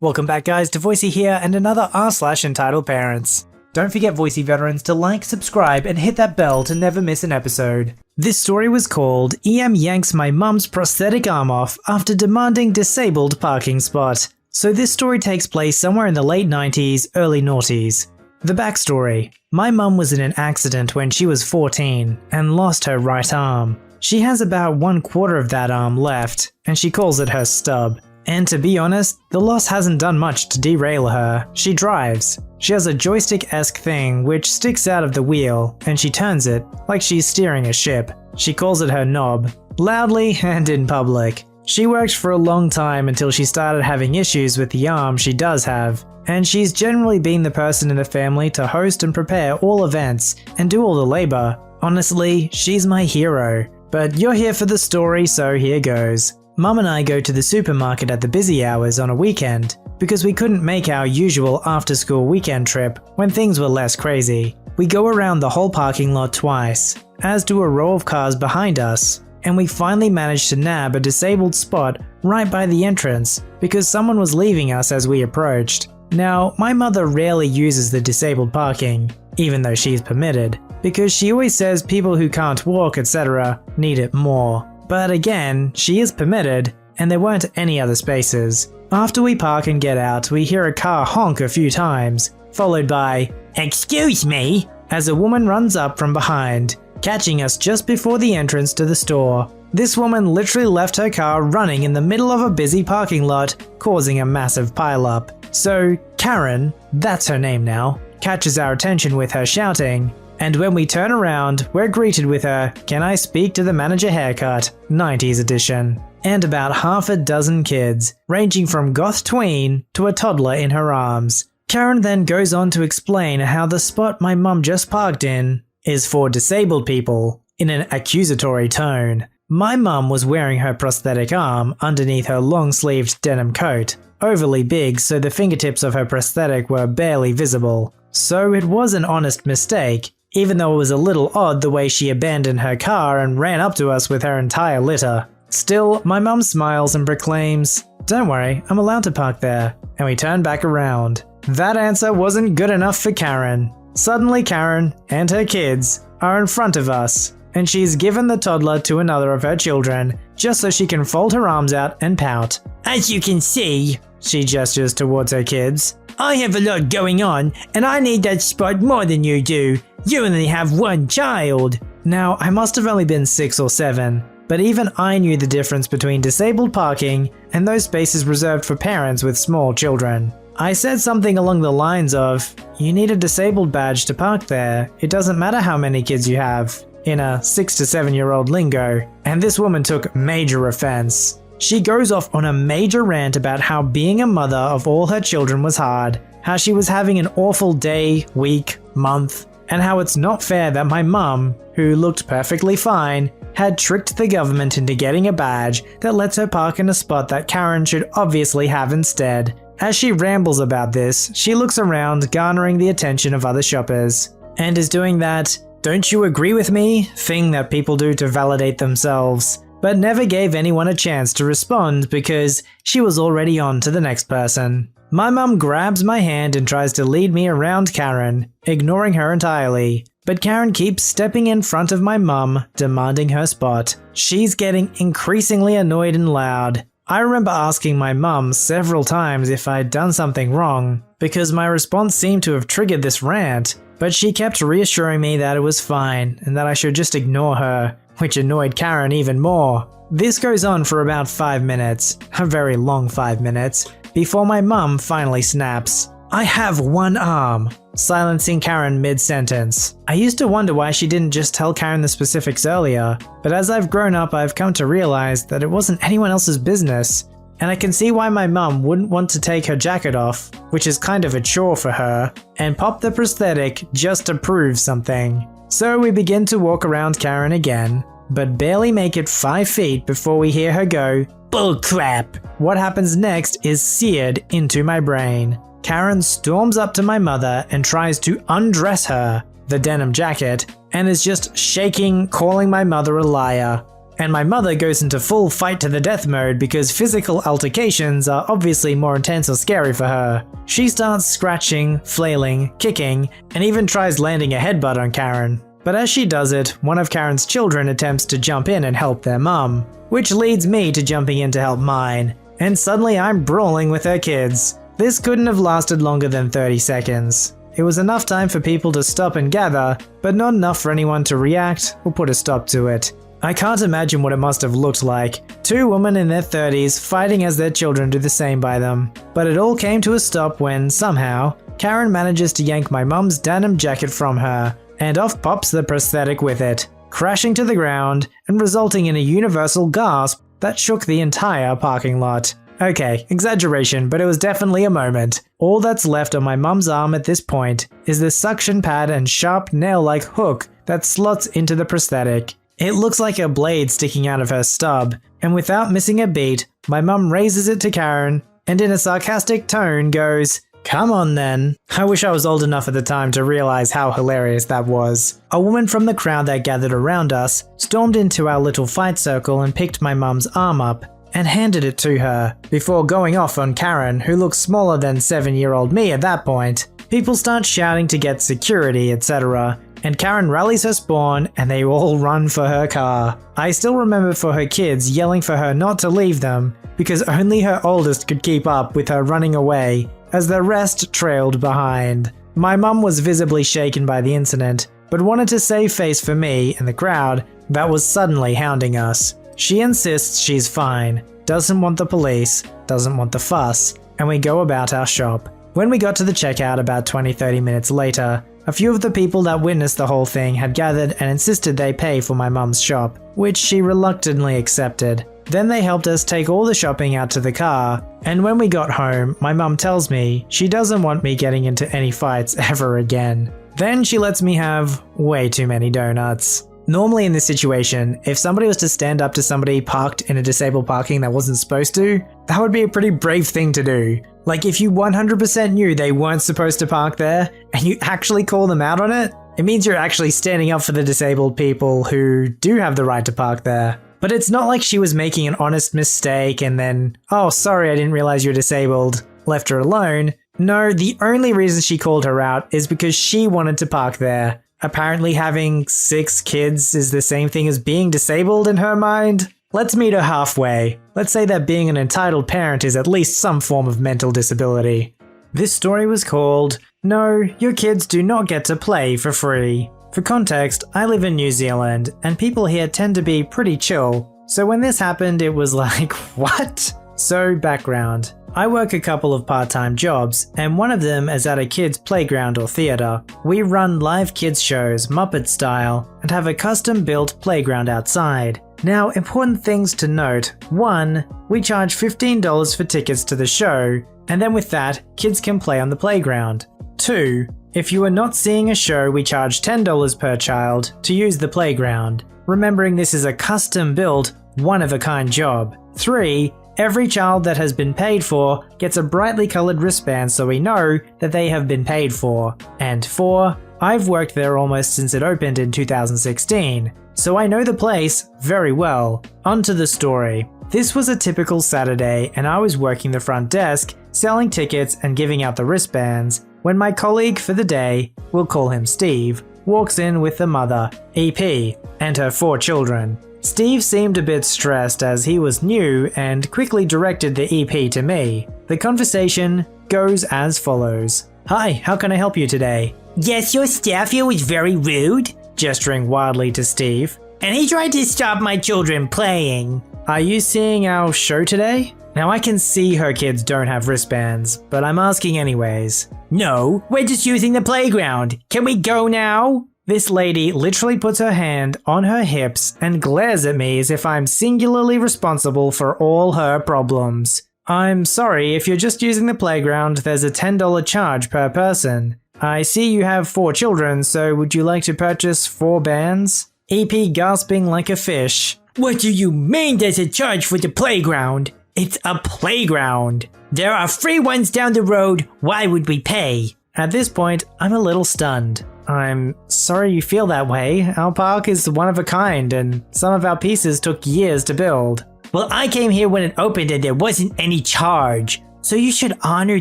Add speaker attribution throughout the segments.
Speaker 1: Welcome back guys to Voicey here and another r/EntitledParents. Don't forget Voicey veterans to like, subscribe and hit that bell to never miss an episode. This story was called EM yanks my mum's prosthetic arm off after demanding disabled parking spot. So this story takes place somewhere in the late 90s, early noughties. The backstory. My mum was in an accident when she was 14 and lost her right arm. She has about 1/4 of that arm left and she calls it her stub. And to be honest, the loss hasn't done much to derail her. She drives. She has a joystick-esque thing which sticks out of the wheel, and she turns it like she's steering a ship. She calls it her knob, loudly and in public. She worked for a long time until she started having issues with the arm she does have, and she's generally been the person in the family to host and prepare all events and do all the labor. Honestly, she's my hero. But you're here for the story, so here goes. Mum and I go to the supermarket at the busy hours on a weekend because we couldn't make our usual after-school weekend trip when things were less crazy. We go around the whole parking lot twice, as do a row of cars behind us, and we finally manage to nab a disabled spot right by the entrance because someone was leaving us as we approached. Now, my mother rarely uses the disabled parking, even though she's permitted, because she always says people who can't walk, etc. need it more. But again, she is permitted, and there weren't any other spaces. After we park and get out, we hear a car honk a few times, followed by, "Excuse me," as a woman runs up from behind, catching us just before the entrance to the store. This woman literally left her car running in the middle of a busy parking lot, causing a massive pileup. So Karen, that's her name now, catches our attention with her shouting. And when we turn around, we're greeted with a "Can I speak to the manager haircut?" 90s edition. And about half a dozen kids, ranging from goth tween to a toddler in her arms. Karen then goes on to explain how the spot my mum just parked in is for disabled people, in an accusatory tone. My mum was wearing her prosthetic arm underneath her long-sleeved denim coat, overly big so the fingertips of her prosthetic were barely visible. So it was an honest mistake, even though it was a little odd the way she abandoned her car and ran up to us with her entire litter. Still, my mum smiles and proclaims, "Don't worry, I'm allowed to park there," and we turn back around. That answer wasn't good enough for Karen. Suddenly Karen and her kids are in front of us, and she's given the toddler to another of her children just so she can fold her arms out and pout. "As you can see," she gestures towards her kids, "I have a lot going on and I need that spot more than you do. You only have one child." Now, I must have only been 6 or 7, but even I knew the difference between disabled parking and those spaces reserved for parents with small children. I said something along the lines of, "You need a disabled badge to park there. It doesn't matter how many kids you have," in a 6 to 7-year-old lingo, and this woman took major offense. She goes off on a major rant about how being a mother of all her children was hard, how she was having an awful day, week, month, and how it's not fair that my mum, who looked perfectly fine, had tricked the government into getting a badge that lets her park in a spot that Karen should obviously have instead. As she rambles about this, she looks around, garnering the attention of other shoppers, and is doing that "don't you agree with me" thing that people do to validate themselves, but never gave anyone a chance to respond because she was already on to the next person. My mum grabs my hand and tries to lead me around Karen, ignoring her entirely. But Karen keeps stepping in front of my mum, demanding her spot. She's getting increasingly annoyed and loud. I remember asking my mum several times if I'd done something wrong, because my response seemed to have triggered this rant, but she kept reassuring me that it was fine and that I should just ignore her, which annoyed Karen even more. This goes on for about 5 minutes, a very long 5 minutes, before my mum finally snaps. "I have one arm," silencing Karen mid-sentence. I used to wonder why she didn't just tell Karen the specifics earlier, but as I've grown up I've come to realize that it wasn't anyone else's business, and I can see why my mum wouldn't want to take her jacket off, which is kind of a chore for her, and pop the prosthetic just to prove something. So we begin to walk around Karen again, but barely make it 5 feet before we hear her go, "Bullcrap." What happens next is seared into my brain. Karen storms up to my mother and tries to undress her, the denim jacket, and is just shaking, calling my mother a liar. and my mother goes into full fight to the death mode because physical altercations are obviously more intense or scary for her. She starts scratching, flailing, kicking, and even tries landing a headbutt on Karen. But as she does it, one of Karen's children attempts to jump in and help their mum, which leads me to jumping in to help mine, and suddenly I'm brawling with her kids. This couldn't have lasted longer than 30 seconds. It was enough time for people to stop and gather, but not enough for anyone to react or put a stop to it. I can't imagine what it must have looked like. Two women in their 30s fighting as their children do the same by them. But it all came to a stop when, somehow, Karen manages to yank my mum's denim jacket from her, and off pops the prosthetic with it, crashing to the ground and resulting in a universal gasp that shook the entire parking lot. Okay, exaggeration, but it was definitely a moment. All that's left on my mum's arm at this point is the suction pad and sharp nail-like hook that slots into the prosthetic. It looks like a blade sticking out of her stub, and without missing a beat, my mum raises it to Karen and in a sarcastic tone goes, "Come on then." I wish I was old enough at the time to realize how hilarious that was. A woman from the crowd that gathered around us stormed into our little fight circle and picked my mum's arm up and handed it to her, before going off on Karen, who looks smaller than 7-year-old me at that point. People start shouting to get security, etc., and Karen rallies her spawn and they all run for her car. I still remember for her kids yelling for her not to leave them, because only her oldest could keep up with her running away, as the rest trailed behind. My mum was visibly shaken by the incident, but wanted to save face for me and the crowd that was suddenly hounding us. She insists she's fine, doesn't want the police, doesn't want the fuss, and we go about our shop. When we got to the checkout about 20-30 minutes later, a few of the people that witnessed the whole thing had gathered and insisted they pay for my mum's shop, which she reluctantly accepted. Then they helped us take all the shopping out to the car, and when we got home, my mum tells me she doesn't want me getting into any fights ever again. Then she lets me have way too many donuts. Normally in this situation, if somebody was to stand up to somebody parked in a disabled parking that wasn't supposed to, that would be a pretty brave thing to do. Like if you 100% knew they weren't supposed to park there, and you actually call them out on it, it means you're actually standing up for the disabled people who do have the right to park there. But it's not like she was making an honest mistake and then, "Oh, sorry, I didn't realize you're disabled," left her alone. No, the only reason she called her out is because she wanted to park there. Apparently having 6 kids is the same thing as being disabled in her mind. Let's meet her halfway. Let's say that being an entitled parent is at least some form of mental disability. This story was called, "No, Your Kids Do Not Get to Play for Free." For context, I live in New Zealand, and people here tend to be pretty chill. So when this happened, it was like, what? So background. I work a couple of part-time jobs, and one of them is at a kids' playground or theatre. We run live kids shows, Muppet style, and have a custom-built playground outside. Now, important things to note. 1, we charge $15 for tickets to the show, and then with that, kids can play on the playground. 2, if you are not seeing a show, we charge $10 per child to use the playground, remembering this is a custom-built, one-of-a-kind job. 3, every child that has been paid for gets a brightly colored wristband so we know that they have been paid for. And 4, I've worked there almost since it opened in 2016, so I know the place very well. On to the story. This was a typical Saturday and I was working the front desk, selling tickets and giving out the wristbands, when my colleague for the day, we'll call him Steve, walks in with the mother, EP, and her 4 children. Steve seemed a bit stressed as he was new and quickly directed the EP to me. The conversation goes as follows. "Hi, how can I help you today?"
Speaker 2: "Yes, your staff here was very rude,"
Speaker 1: gesturing wildly to Steve.
Speaker 2: "And he tried to stop my children playing."
Speaker 1: "Are you seeing our show today?" Now I can see her kids don't have wristbands, but I'm asking anyways.
Speaker 2: "No, we're just using the playground. Can we go now?"
Speaker 1: This lady literally puts her hand on her hips and glares at me as if I'm singularly responsible for all her problems. "I'm sorry, if you're just using the playground, there's a $10 charge per person. I see you have 4 children, so would you like to purchase 4 bands?" EP gasping like a fish.
Speaker 2: "What do you mean there's a charge for the playground? It's a playground. There are free ones down the road. Why would we pay?"
Speaker 1: At this point, I'm a little stunned. I'm sorry you feel that way. Our park is one of a kind, and some of our pieces took years to build.
Speaker 2: Well, I came here when it opened and there wasn't any charge, so you should honor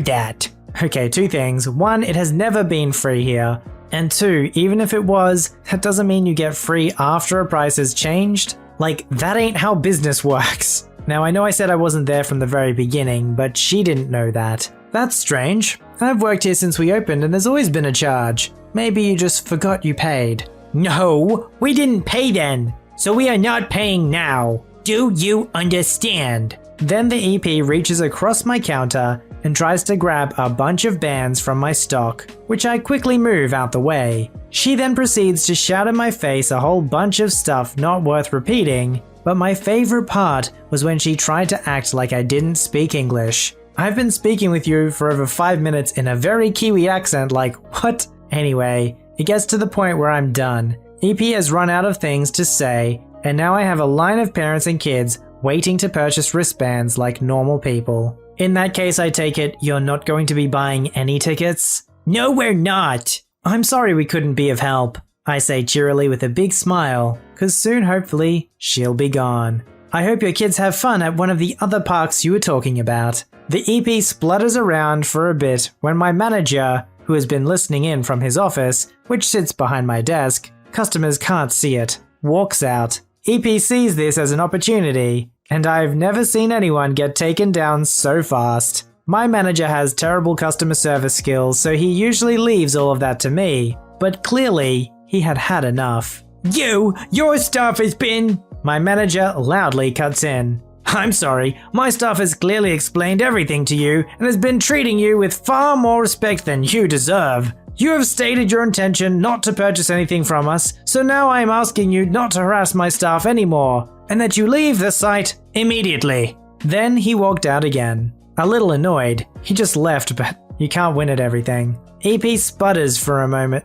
Speaker 2: that.
Speaker 1: Okay, two things. One, it has never been free here. And two, even if it was, that doesn't mean you get free after a price has changed. Like, that ain't how business works. Now, I know I said I wasn't there from the very beginning, but she didn't know that. That's strange. I've worked here since we opened and there's always been a charge. Maybe you just forgot you paid.
Speaker 2: No, we didn't pay then, so we are not paying now. Do you understand?
Speaker 1: Then the EP reaches across my counter and tries to grab a bunch of bands from my stock, which I quickly move out the way. She then proceeds to shout in my face a whole bunch of stuff not worth repeating, but my favorite part was when she tried to act like I didn't speak English. I've been speaking with you for over 5 minutes in a very Kiwi accent, like, what? Anyway, it gets to the point where I'm done. EP has run out of things to say, and now I have a line of parents and kids waiting to purchase wristbands like normal people. In that case, I take it you're not going to be buying any tickets?
Speaker 2: No, we're not.
Speaker 1: I'm sorry we couldn't be of help, I say cheerily with a big smile, cause soon hopefully she'll be gone. I hope your kids have fun at one of the other parks you were talking about. The EP splutters around for a bit when my manager, who has been listening in from his office, which sits behind my desk, customers can't see it, walks out. EP sees this as an opportunity, and I've never seen anyone get taken down so fast. My manager has terrible customer service skills, so he usually leaves all of that to me, but clearly he had had enough.
Speaker 2: Your staff has been...
Speaker 1: My manager loudly cuts in. I'm sorry, my staff has clearly explained everything to you and has been treating you with far more respect than you deserve. You have stated your intention not to purchase anything from us, so now I am asking you not to harass my staff anymore, and that you leave the site immediately. Then he walked out again. A little annoyed, he just left, but you can't win at everything. EP splutters for a moment,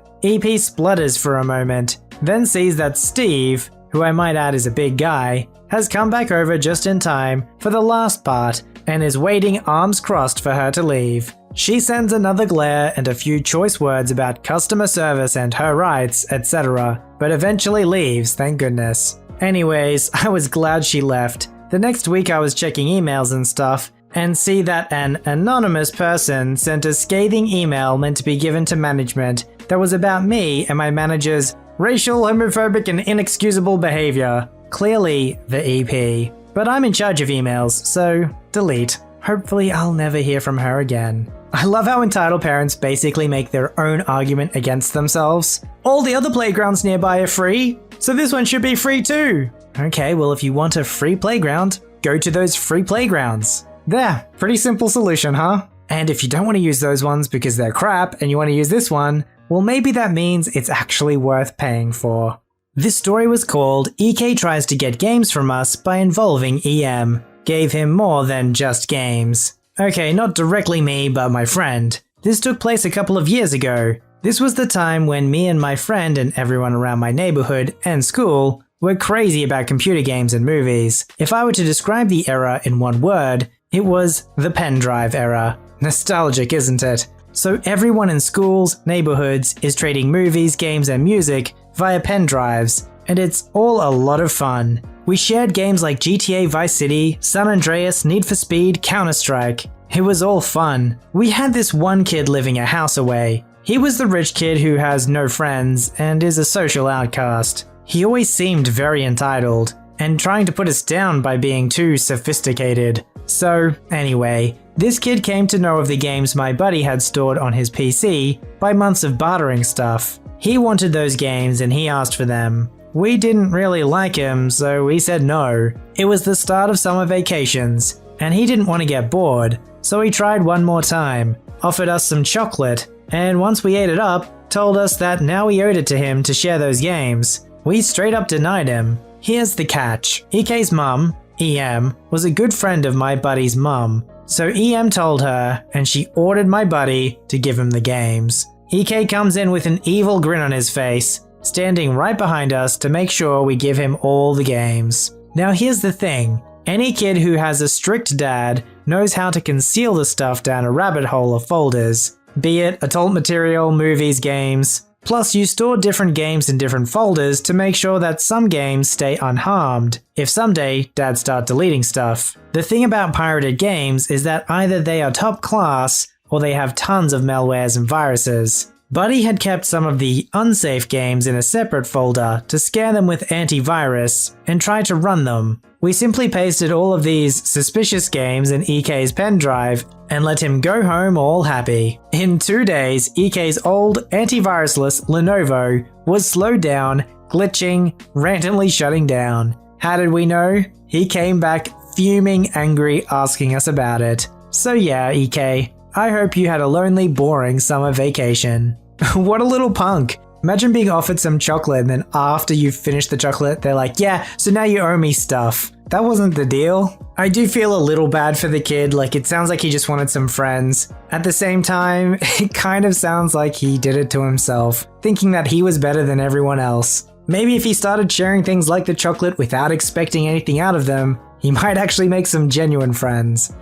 Speaker 1: then sees that Steve, who I might add is a big guy, has come back over just in time for the last part and is waiting arms crossed for her to leave. She sends another glare and a few choice words about customer service and her rights, etc., but eventually leaves, thank goodness. Anyways, I was glad she left. The next week I was checking emails and stuff, and see that an anonymous person sent a scathing email meant to be given to management that was about me and my manager's racial, homophobic, and inexcusable behavior. Clearly the EP. But I'm in charge of emails, so delete. Hopefully I'll never hear from her again. I love how entitled parents basically make their own argument against themselves. All the other playgrounds nearby are free, so this one should be free too. Okay, well if you want a free playground, go to those free playgrounds. There, pretty simple solution, huh? And if you don't want to use those ones because they're crap and you want to use this one, well maybe that means it's actually worth paying for. This story was called EK Tries to Get Games From Us by involving EM. Gave him more than just games. Okay, not directly me, but my friend. This took place a couple of years ago. This was the time when me and my friend and everyone around my neighborhood and school were crazy about computer games and movies. If I were to describe the era in one word, it was the pen drive era. Nostalgic, isn't it? So everyone in schools, neighborhoods is trading movies, games, and music via pen drives, and it's all a lot of fun. We shared games like GTA Vice City, San Andreas, Need for Speed, Counter-Strike. It was all fun. We had this one kid living a house away. He was the rich kid who has no friends and is a social outcast. He always seemed very entitled and trying to put us down by being too sophisticated. So anyway, this kid came to know of the games my buddy had stored on his PC by months of bartering stuff. He wanted those games and he asked for them. We didn't really like him, so we said no. It was the start of summer vacations, and he didn't want to get bored, so he tried one more time, offered us some chocolate, and once we ate it up, told us that now we owed it to him to share those games. We straight up denied him. Here's the catch. EK's mum, EM, was a good friend of my buddy's mum, so EM told her, and she ordered my buddy to give him the games. EK comes in with an evil grin on his face, standing right behind us to make sure we give him all the games. Now here's the thing, any kid who has a strict dad knows how to conceal the stuff down a rabbit hole of folders, be it adult material, movies, games. Plus, you store different games in different folders to make sure that some games stay unharmed, if someday dads start deleting stuff. The thing about pirated games is that either they are top class, or they have tons of malwares and viruses. Buddy had kept some of the unsafe games in a separate folder to scare them with antivirus and try to run them. We simply pasted all of these suspicious games in EK's pen drive and let him go home all happy. In 2 days, EK's old antivirusless Lenovo was slowed down, glitching, randomly shutting down. How did we know? He came back fuming angry asking us about it. So yeah, EK, I hope you had a lonely, boring summer vacation. What a little punk. Imagine being offered some chocolate and then after you've finished the chocolate, they're like, yeah, so now you owe me stuff. That wasn't the deal. I do feel a little bad for the kid, like it sounds like he just wanted some friends. At the same time, it kind of sounds like he did it to himself, thinking that he was better than everyone else. Maybe if he started sharing things like the chocolate without expecting anything out of them, he might actually make some genuine friends.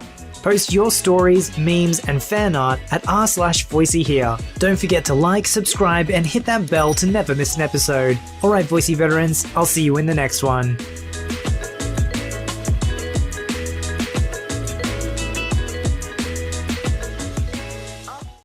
Speaker 1: Post your stories, memes, and fan art at r/VoiceyHere. Don't forget to like, subscribe, and hit that bell to never miss an episode. Alright, Voicey veterans, I'll see you in the next one.